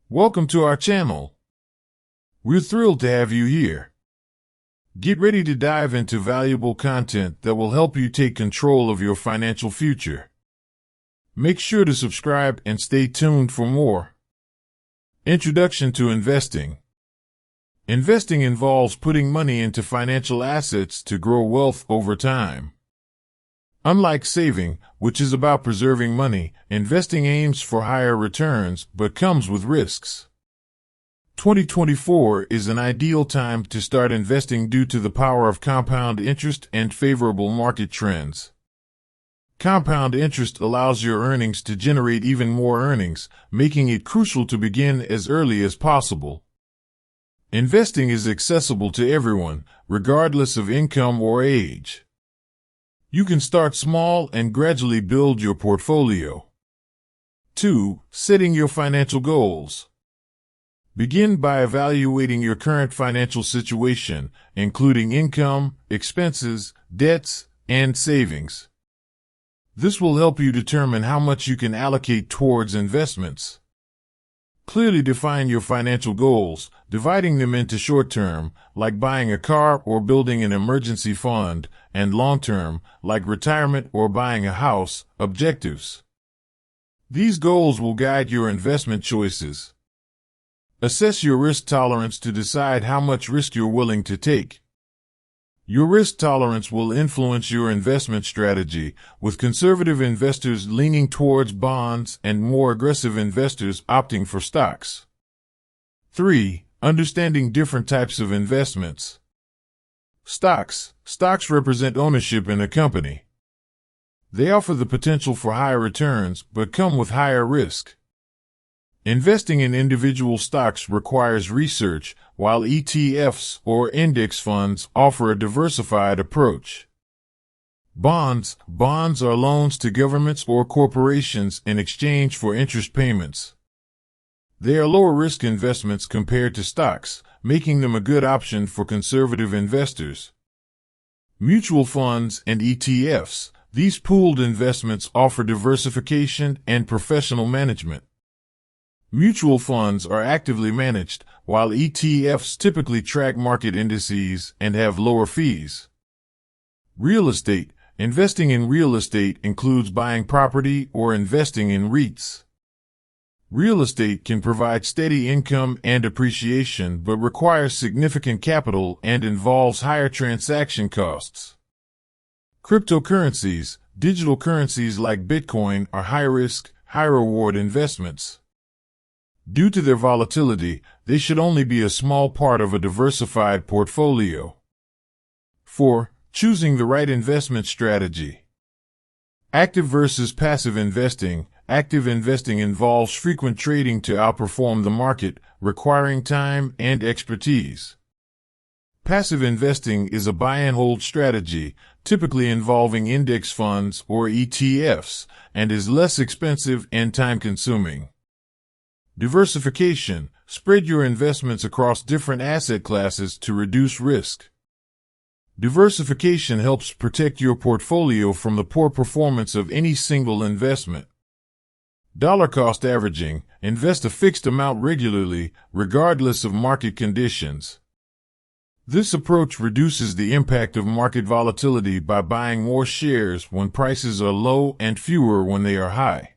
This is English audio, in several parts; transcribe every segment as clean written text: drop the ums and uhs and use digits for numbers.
Welcome to our channel. We're thrilled to have you here. Get ready to dive into valuable content that will help you take control of your financial future. Make sure to subscribe and stay tuned for more. Introduction to investing. Investing involves putting money into financial assets to grow wealth over time. Unlike saving, which is about preserving money, investing aims for higher returns but comes with risks. 2024 is an ideal time to start investing due to the power of compound interest and favorable market trends. Compound interest allows your earnings to generate even more earnings, making it crucial to begin as early as possible. Investing is accessible to everyone, regardless of income or age. You can start small and gradually build your portfolio. 2. Setting your financial goals. Begin by evaluating your current financial situation, including income, expenses, debts, and savings. This will help you determine how much you can allocate towards investments. Clearly define your financial goals, dividing them into short-term, like buying a car or building an emergency fund, and long-term, like retirement or buying a house, objectives. These goals will guide your investment choices. Assess your risk tolerance to decide how much risk you're willing to take. Your risk tolerance will influence your investment strategy, with conservative investors leaning towards bonds and more aggressive investors opting for stocks. 3. Understanding different types of investments. Stocks. Stocks represent ownership in a company. They offer the potential for higher returns, but come with higher risk. Investing in individual stocks requires research, while ETFs or index funds offer a diversified approach. Bonds. Bonds are loans to governments or corporations in exchange for interest payments. They are lower risk investments compared to stocks, making them a good option for conservative investors. Mutual funds and ETFs. These pooled investments offer diversification and professional management. Mutual funds are actively managed, while ETFs typically track market indices and have lower fees. Real estate. Investing in real estate includes buying property or investing in REITs. Real estate can provide steady income and appreciation but requires significant capital and involves higher transaction costs. Cryptocurrencies. Digital currencies like Bitcoin are high-risk, high-reward investments. Due to their volatility, they should only be a small part of a diversified portfolio. 4. Choosing the right investment strategy. Active versus passive investing. Active investing involves frequent trading to outperform the market, requiring time and expertise. Passive investing is a buy-and-hold strategy, typically involving index funds or ETFs, and is less expensive and time-consuming. Diversification. Spread your investments across different asset classes to reduce risk. Diversification helps protect your portfolio from the poor performance of any single investment. Dollar cost averaging. Invest a fixed amount regularly, regardless of market conditions. This approach reduces the impact of market volatility by buying more shares when prices are low and fewer when they are high.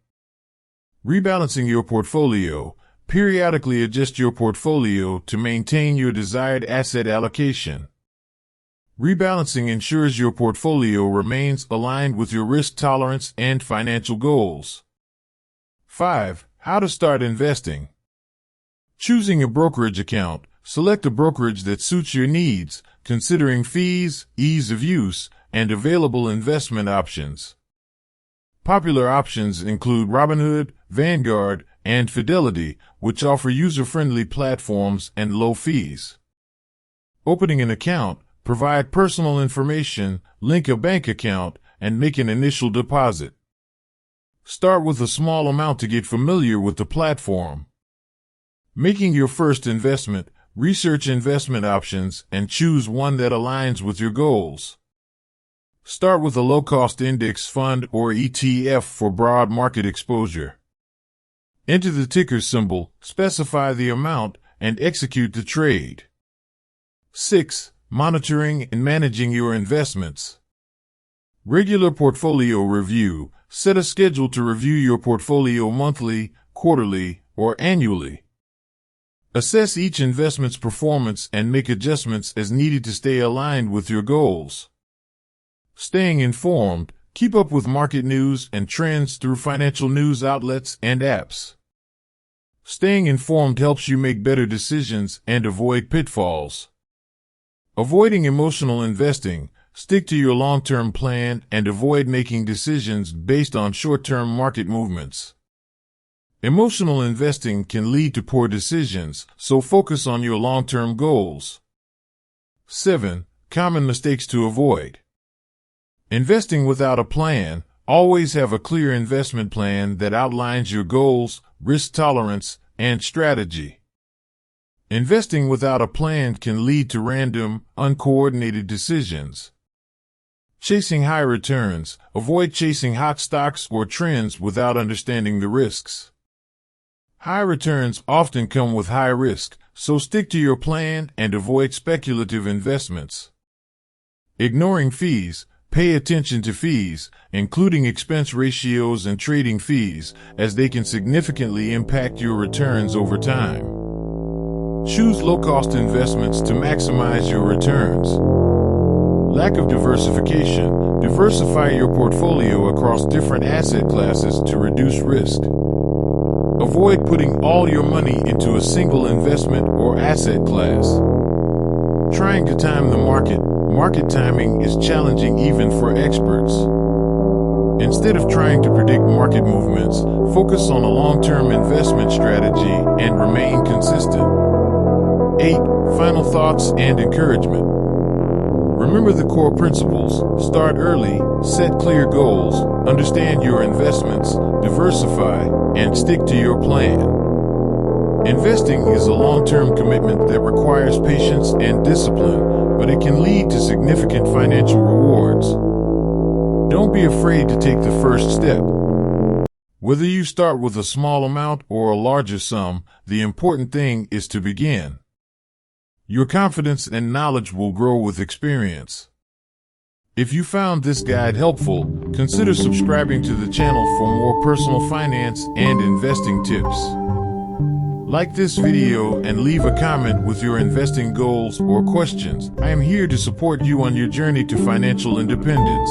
Rebalancing your portfolio. Periodically adjust your portfolio to maintain your desired asset allocation. Rebalancing ensures your portfolio remains aligned with your risk tolerance and financial goals. 5. How to start investing. Choosing a brokerage account. Select a brokerage that suits your needs, considering fees, ease of use, and available investment options. Popular options include Robinhood, Vanguard, and Fidelity, which offer user-friendly platforms and low fees. Opening an account. Provide personal information, link a bank account, and make an initial deposit. Start with a small amount to get familiar with the platform. Making your first investment. Research investment options and choose one that aligns with your goals. Start with a low-cost index fund or ETF for broad market exposure. Enter the ticker symbol, specify the amount, and execute the trade. 6. Monitoring and managing your investments. Regular portfolio review. Set a schedule to review your portfolio monthly, quarterly, or annually. Assess each investment's performance and make adjustments as needed to stay aligned with your goals. Staying informed. Keep up with market news and trends through financial news outlets and apps. Staying informed helps you make better decisions and avoid pitfalls. Avoiding emotional investing. Stick to your long-term plan and avoid making decisions based on short-term market movements. Emotional investing can lead to poor decisions, so focus on your long-term goals. 7. Common mistakes to avoid. Investing without a plan. Always have a clear investment plan that outlines your goals, risk tolerance, and strategy. Investing without a plan can lead to random, uncoordinated decisions. Chasing high returns. Avoid chasing hot stocks or trends without understanding the risks. High returns often come with high risk, so stick to your plan and avoid speculative investments. Ignoring fees. Pay attention to fees, including expense ratios and trading fees, as they can significantly impact your returns over time. Choose low-cost investments to maximize your returns. Lack of diversification. Diversify your portfolio across different asset classes to reduce risk. Avoid putting all your money into a single investment or asset class. Trying to time the market. Market timing is challenging even for experts. Instead of trying to predict market movements, focus on a long-term investment strategy and remain consistent. 8. Final thoughts and encouragement. Remember the core principles. Start early, set clear goals, understand your investments, diversify, and stick to your plan. Investing is a long-term commitment that requires patience and discipline, but it can lead to significant financial rewards. Don't be afraid to take the first step. Whether you start with a small amount or a larger sum, the important thing is to begin. Your confidence and knowledge will grow with experience. If you found this guide helpful, consider subscribing to the channel for more personal finance and investing tips. Like this video and leave a comment with your investing goals or questions. I am here to support you on your journey to financial independence.